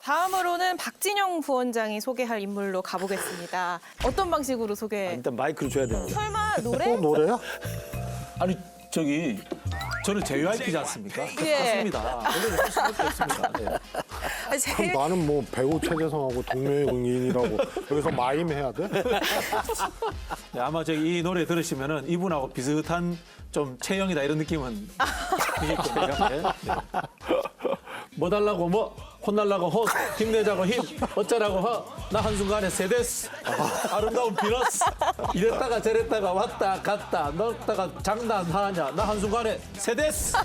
다음으로는 박진영 부원장이 소개할 인물로 가보겠습니다. 어떤 방식으로 소개? 일단 마이크를 줘야 됩니다. 설마 노래? 노래야? 아니 저기 저는 JYP지 않습니까? 예. 맞습니다. 원래는 할 수밖에 없습니다. 네. 아니, 제일 나는 뭐 배우 최재성하고 동명이인이라고 여기서 마임 해야 돼? 네, 아마 저기 이 노래 들으시면은 이분하고 비슷한 좀 체형이다 이런 느낌은 드실 겁니다. 네. 네. 뭐 달라고 뭐 혼날라고 헛 힘내자고 힘 어쩌라고 허나 한순간에 세데스 아름다운 비너스 이랬다가 저랬다가 왔다 갔다 넣었다가 장난하냐 나 한순간에 세데스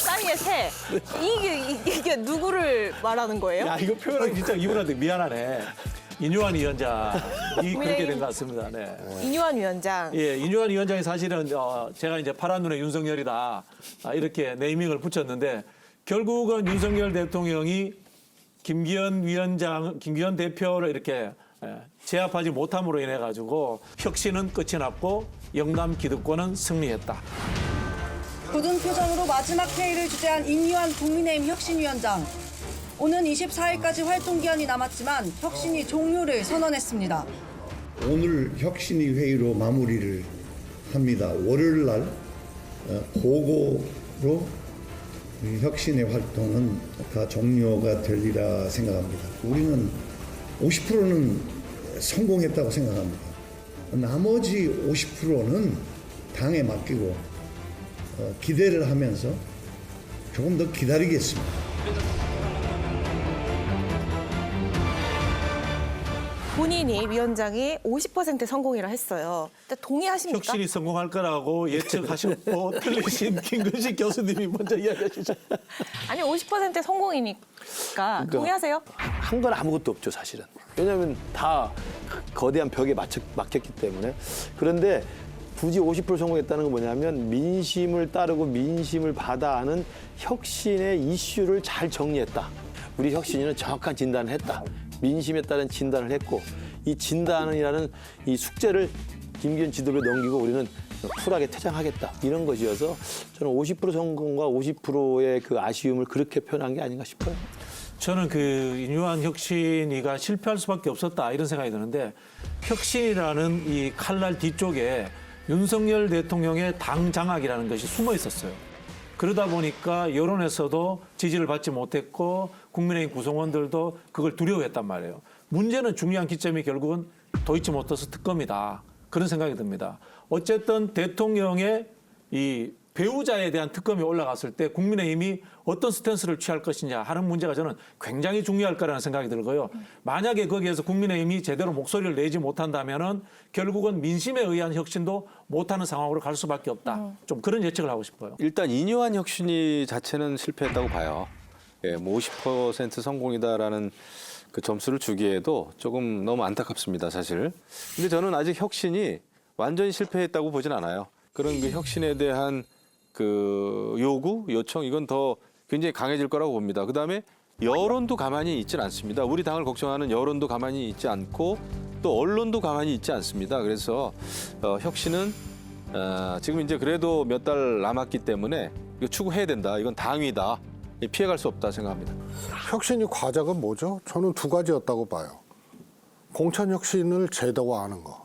쌍의 새. 이게 누구를 말하는 거예요? 야 이거 표현하기 진짜 이분한테 미안하네. 인유한 위원장이 그렇게 된 것 같습니다. 네. 인유한 위원장. 예, 인유한 위원장이 사실은 제가 이제 파란 눈의 윤석열이다 이렇게 네이밍을 붙였는데 결국은 윤석열 대통령이 김기현 대표를 이렇게 제압하지 못함으로 인해 가지고 혁신은 끝이 났고 영남 기득권은 승리했다. 굳은 표정으로 마지막 회의를 주재한 인유한 국민의힘 혁신위원장. 오는 24일까지 활동 기한이 남았지만 혁신이 종료를 선언했습니다. 오늘 혁신위 회의로 마무리를 합니다. 월요일 날 고고로 혁신의 활동은 다 종료가 되리라 생각합니다. 우리는 50%는 성공했다고 생각합니다. 나머지 50%는 당에 맡기고 기대를 하면서 조금 더 기다리겠습니다. 본인이 위원장이 50% 성공이라 했어요. 근데 동의하십니까? 혁신이 성공할 거라고 예측하셨고 틀리신 김근식 교수님이 먼저 이야기하시죠. 아니 50% 성공이니까 동의하세요? 한 건 아무것도 없죠, 사실은. 왜냐하면 다 거대한 벽에 막혔기 때문에. 그런데 굳이 50% 성공했다는 건 뭐냐면 민심을 따르고 민심을 받아하는 혁신의 이슈를 잘 정리했다. 우리 혁신위는 정확한 진단을 했다. 민심에 따른 진단을 했고 이 진단이라는 이 숙제를 김기현 지도부에 넘기고 우리는 쿨하게 퇴장하겠다. 이런 것이어서 저는 50% 성공과 50%의 그 아쉬움을 그렇게 표현한 게 아닌가 싶어요. 저는 그 인유한 혁신위가 실패할 수밖에 없었다 이런 생각이 드는데 혁신이라는 이 칼날 뒤쪽에 윤석열 대통령의 당 장악이라는 것이 숨어 있었어요. 그러다 보니까 여론에서도 지지를 받지 못했고 국민의힘 구성원들도 그걸 두려워했단 말이에요. 문제는 중요한 기점이 결국은 도이치모터스 특검이다. 그런 생각이 듭니다. 어쨌든 대통령의 이 배우자에 대한 특검이 올라갔을 때 국민의힘이 어떤 스탠스를 취할 것이냐 하는 문제가 저는 굉장히 중요할 거라는 생각이 들고요. 만약에 거기에서 국민의힘이 제대로 목소리를 내지 못한다면은 결국은 민심에 의한 혁신도 못하는 상황으로 갈 수밖에 없다. 좀 그런 예측을 하고 싶어요. 일단 인유한 혁신이 자체는 실패했다고 봐요. 예, 뭐 50% 성공이다라는 그 점수를 주기에도 조금 너무 안타깝습니다, 사실. 근데 저는 아직 혁신이 완전히 실패했다고 보진 않아요. 그런 그 혁신에 대한 그 요구, 요청 이건 더 굉장히 강해질 거라고 봅니다. 그다음에 여론도 가만히 있질 않습니다. 우리 당을 걱정하는 여론도 가만히 있지 않고 또 언론도 가만히 있지 않습니다. 그래서 혁신은 지금 이제 그래도 몇 달 남았기 때문에 이거 추구해야 된다. 이건 당위다. 피해갈 수 없다 생각합니다. 혁신이 과제가 뭐죠? 저는 두 가지였다고 봐요. 공천혁신을 제도화하는 거.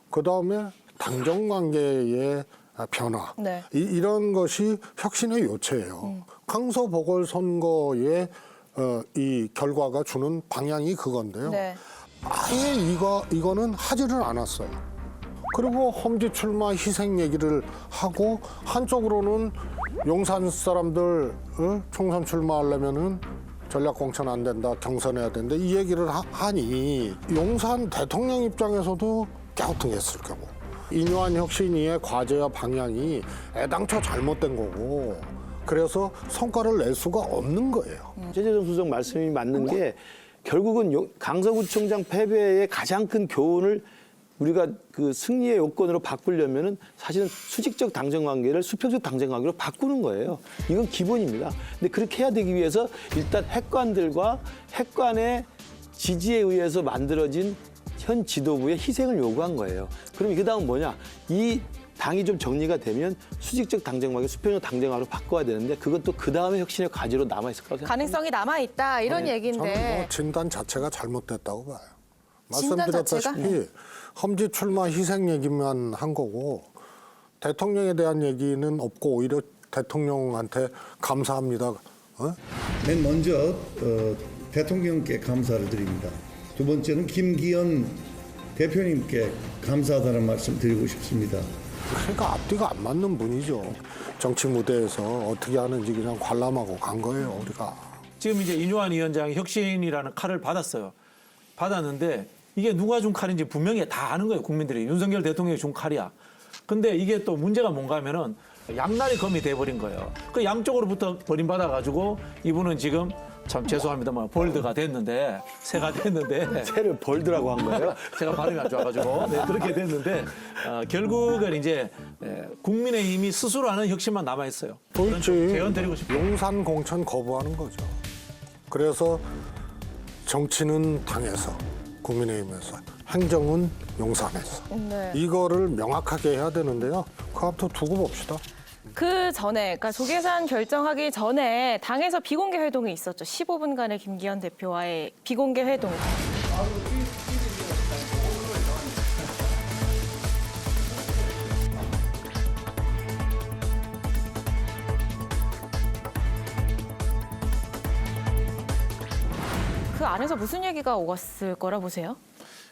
그다음에 당정관계의 변화. 네. 이런 것이 혁신의 요체예요. 강서 보궐선거의 이 결과가 주는 방향이 그건데요. 네. 아예 이거는 하지를 않았어요. 그리고 험지 출마 희생 얘기를 하고 한쪽으로는 용산 사람들 총선 출마하려면은 전략공천 안 된다, 경선해야 된다 이 얘기를 하니 용산 대통령 입장에서도 갸우뚱했을 거고 인유한 혁신위의 과제와 방향이 애당초 잘못된 거고 그래서 성과를 낼 수가 없는 거예요. 최재성 수석 말씀이 맞는 게 결국은 강서구청장 패배의 가장 큰 교훈을 우리가 그 승리의 요건으로 바꾸려면은 사실은 수직적 당정 관계를 수평적 당정 관계로 바꾸는 거예요. 이건 기본입니다. 근데 그렇게 해야 되기 위해서 일단 핵관들과 핵관의 지지에 의해서 만들어진 현 지도부의 희생을 요구한 거예요. 그럼 그 다음 뭐냐? 이 당이 좀 정리가 되면 수직적 당정막이 수평적 당정막으로 바꿔야 되는데 그건 또 그 다음에 혁신의 과제로 남아있을 거라고 생각합니다. 가능성이 남아 있다 이런 저는 얘기인데 뭐 진단 자체가 잘못됐다고 봐요. 진단 말씀드렸다시피 험지 출마 희생 얘기만 한 거고 대통령에 대한 얘기는 없고 오히려 대통령한테 감사합니다. 맨 먼저 대통령께 감사를 드립니다. 두 번째는 김기현 대표님께 감사하다는 말씀 드리고 싶습니다. 그러니까 앞뒤가 안 맞는 분이죠. 정치 무대에서 어떻게 하는지 그냥 관람하고 간 거예요, 우리가. 지금 이제 인유한 위원장이 혁신이라는 칼을 받았어요. 받았는데 이게 누가 준 칼인지 분명히 다 아는 거예요, 국민들이. 윤석열 대통령이 준 칼이야. 근데 이게 또 문제가 뭔가 하면은 양날이 검이 돼버린 거예요. 그 양쪽으로부터 버림받아가지고 이분은 지금 참 죄송합니다만 볼드가 됐는데 새가 됐는데 새를 벌드라고 한 거예요? 제가 발음이 안 좋아가지고 네, 그렇게 됐는데 결국은 이제 국민의힘이 스스로 하는 혁신만 남아있어요. 저는 좀 제언 드리고 싶어요. 용산 공천 거부하는 거죠. 그래서 정치는 당에서, 국민의힘에서, 행정은 용산에서. 네. 이거를 명확하게 해야 되는데요. 그 앞으로 두고 봅시다. 그 전에, 그러니까 조계산 결정하기 전에 당에서 비공개 회동이 있었죠. 15분간의 김기현 대표와의 비공개 회동. 그 안에서 무슨 얘기가 오갔을 거라 보세요?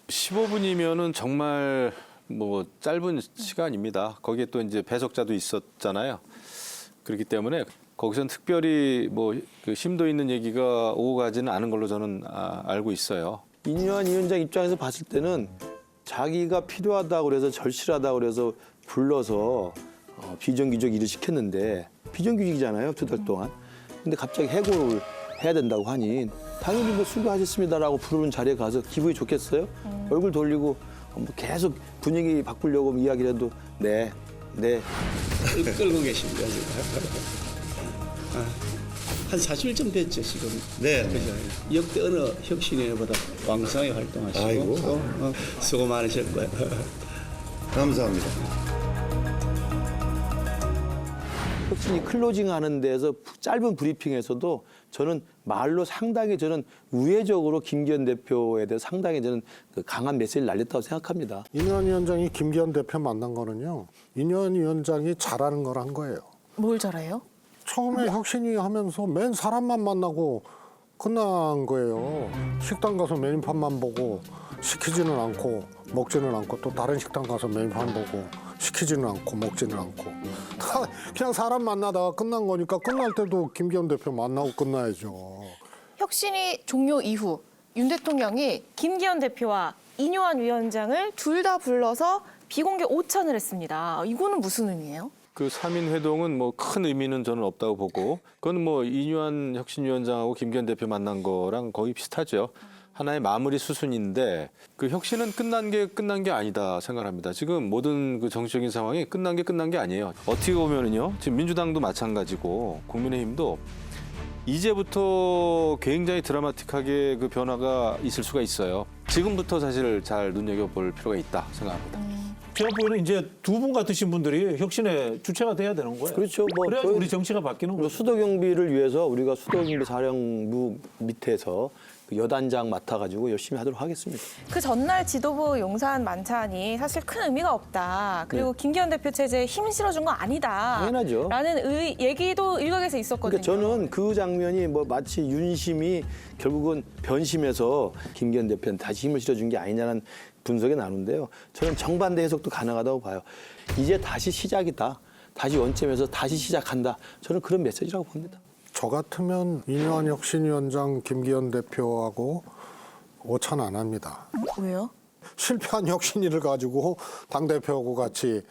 15분이면은 정말 뭐 짧은 시간입니다. 거기에 또 이제 배석자도 있었잖아요. 그렇기 때문에 거기선 특별히 뭐 그 심도 있는 얘기가 오고 가지는 않은 걸로 저는 알고 있어요. 인유한 위원장 입장에서 봤을 때는 자기가 필요하다고 그래서 절실하다고 그래서 불러서 비정규직 일을 시켰는데 비정규직이잖아요, 2달 동안. 근데 갑자기 해고를 해야 된다고 하니 당연히 뭐 수고하셨습니다라고 부르는 자리에 가서 기분이 좋겠어요? 얼굴 돌리고 뭐 계속 분위기 바꾸려고 이야기를 해도 네. 끌고 계십니다, 지금. 한 40일 됐죠, 지금. 네. 그죠? 역대 어느 혁신위원회보다 왕성하게 활동하시고 아이고. 수고 많으실 거예요. 감사합니다. 혁신이 클로징하는 데서 짧은 브리핑에서도 저는 말로 상당히 저는 우회적으로 김기현 대표에 대해 상당히 저는 그 강한 메시지를 날렸다고 생각합니다. 인유한 위원장이 김기현 대표 만난 거는요. 인유한 위원장이 잘하는 걸 한 거예요. 뭘 잘해요? 처음에 혁신위 하면서 맨 사람만 만나고 끝난 거예요. 식당 가서 메뉴판만 보고 시키지는 않고 먹지는 않고 또 다른 식당 가서 메뉴판 보고 시키지는 않고 먹지는 않고 다 그냥 사람 만나다가 끝난 거니까 끝날 때도 김기현 대표 만나고 끝나야죠. 혁신이 종료 이후 윤 대통령이 김기현 대표와 인유한 위원장을 둘 다 불러서 비공개 오찬을 했습니다. 이거는 무슨 의미예요? 그 3인 회동은 뭐 큰 의미는 저는 없다고 보고 그건 뭐 인유한 혁신위원장하고 김기현 대표 만난 거랑 거의 비슷하죠. 하나의 마무리 수순인데 그 혁신은 끝난 게 아니다 생각합니다. 지금 모든 그 정치적인 상황이 끝난 게 아니에요. 어떻게 보면은요. 지금 민주당도 마찬가지고 국민의힘도 이제부터 굉장히 드라마틱하게 그 변화가 있을 수가 있어요. 지금부터 사실 잘 눈여겨볼 필요가 있다 생각합니다. 제가 보기에는 이제 두 분 같으신 분들이 혁신의 주체가 돼야 되는 거예요. 그렇죠. 뭐 그래야 저희- 우리 정치가 바뀌는 그리고 거죠. 수도경비를 위해서 우리가 수도경비 사령부 밑에서 그 여단장 맡아가지고 열심히 하도록 하겠습니다. 그 전날 지도부 용산 만찬이 사실 큰 의미가 없다. 그리고 김기현 대표 체제에 힘 실어준 거 아니다. 당연하죠. 라는 얘기도 일각에서 있었거든요. 그러니까 저는 그 장면이 뭐 마치 윤심이 결국은 변심해서 김기현 대표한테 다시 힘을 실어준 게 아니냐는 분석이 나누는데요. 저는 정반대 해석도 가능하다고 봐요. 이제 다시 시작이다. 다시 원점에서 다시 시작한다. 저는 그런 메시지라고 봅니다. 저 같으면 인유한 혁신위원장 김기현 대표하고 오찬 안 합니다. 왜요? 실패한 혁신위를 가지고 당대표하고 같이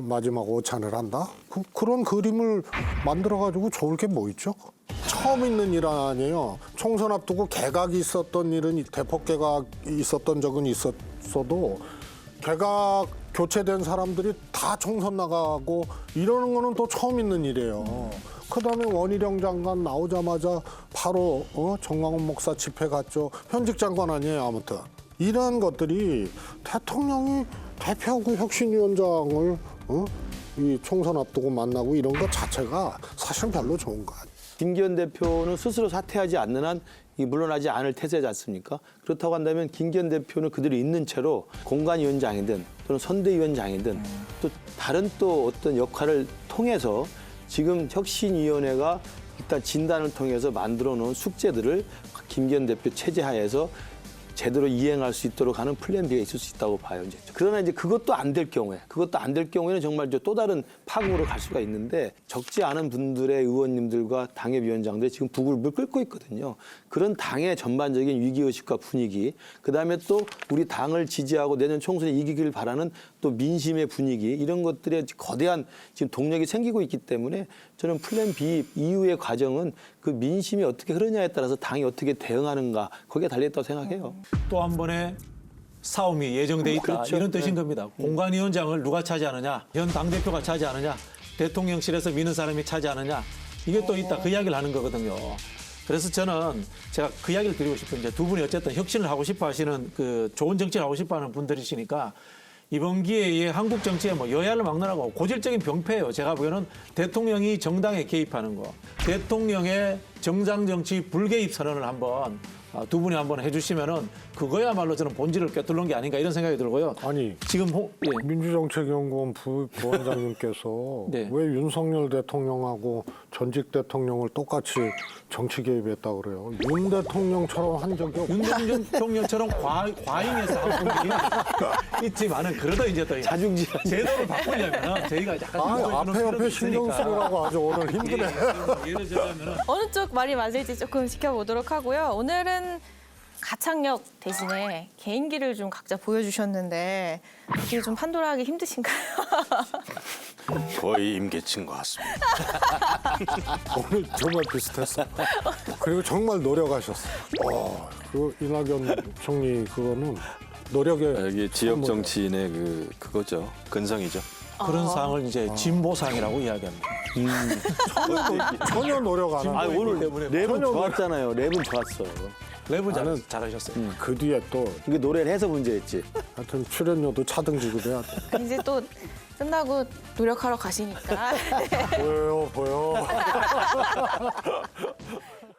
마지막 오찬을 한다? 그런 그림을 만들어가지고 좋을 게 뭐 있죠? 처음 있는 일 아니에요. 총선 앞두고 개각이 있었던 일은 대폭 개각이 있었던 적은 있었어도 개각 교체된 사람들이 다 총선 나가고 이러는 거는 또 처음 있는 일이에요. 그다음에 원희룡 장관 나오자마자 바로 정광훈 목사 집회 갔죠. 현직 장관 아니에요, 아무튼. 이런 것들이 대통령이 대표하고 혁신위원장을 이 총선 앞두고 만나고 이런 것 자체가 사실 별로 좋은 거 아니에요. 김기현 대표는 스스로 사퇴하지 않는 한 물러나지 않을 태세지 않습니까? 그렇다고 한다면 김기현 대표는 그대로 있는 채로 공관위원장이든 또는 선대위원장이든 또 다른 또 어떤 역할을 통해서 지금 혁신위원회가 일단 진단을 통해서 만들어 놓은 숙제들을 김기현 대표 체제 하에서 제대로 이행할 수 있도록 하는 플랜 B가 있을 수 있다고 봐요. 이제. 그러나 이제 그것도 안 될 경우에는 정말 또 다른 파국으로 갈 수가 있는데 적지 않은 분들의 의원님들과 당협위원장들이 지금 부글부글 끓고 있거든요. 그런 당의 전반적인 위기의식과 분위기, 그다음에 또 우리 당을 지지하고 내년 총선에 이기기를 바라는 또 민심의 분위기 이런 것들에 거대한 지금 동력이 생기고 있기 때문에 저는 플랜 B 이후의 과정은 그 민심이 어떻게 흐르냐에 따라서 당이 어떻게 대응하는가 거기에 달려있다고 생각해요. 또 한 번의 싸움이 예정돼 있다. 그렇죠. 이런 뜻인 겁니다. 공관위원장을 누가 차지하느냐, 현 당대표가 차지하느냐, 대통령실에서 미는 사람이 차지하느냐, 이게 또 있다. 그 이야기를 하는 거거든요. 그래서 저는 제가 그 이야기를 드리고 싶은데 두 분이 어쨌든 혁신을 하고 싶어 하시는 그 좋은 정치를 하고 싶어 하는 분들이시니까 이번 기회에 한국 정치에 뭐 여야를 막론하고 고질적인 병폐예요. 제가 보기에는 대통령이 정당에 개입하는 거, 대통령의 정당 정치 불개입 선언을 한번 두 분이 한번 해주시면은 그거야말로 저는 본질을 꿰뚫는 게 아닌가 이런 생각이 들고요. 아니 지금 민주정책연구원 부원장님께서 네. 왜 윤석열 대통령하고 전직 대통령을 똑같이 정치 개입했다고 그래요? 윤 대통령처럼 한 적이 없고. 윤 대통령처럼 과잉해서 한 분이 있지만은 그러다 이제 또 자중지랄. 제도를 바꾸려면 저희가 약간 앞에 신경 쓰느라고 아주 오늘 힘드네. 예를 들자면은 어느 쪽 말이 맞을지 조금 지켜보도록 하고요. 오늘은 가창력 대신에 개인기를 좀 각자 보여주셨는데 이게 좀 판도라하기 힘드신가요? 거의 임계친 것 같습니다. 오늘 정말 비슷했어. 그리고 정말 노력하셨어. 그 이낙연 총리 그거는 노력의 이게 지역 정치인의 그거죠. 근성이죠. 그런 상황을 이제 진보상이라고 이야기합니다. 전혀 노력 안 아, 하고 오늘 랩은 좋았잖아요. 랩은 좋았어. 랩은 잘하셨어요. 그 뒤에 또 이게 노래를 해서 문제였지. 하여튼 출연료도 차등 지급해야 돼. 이제 또 끝나고 노력하러 가시니까 보여요.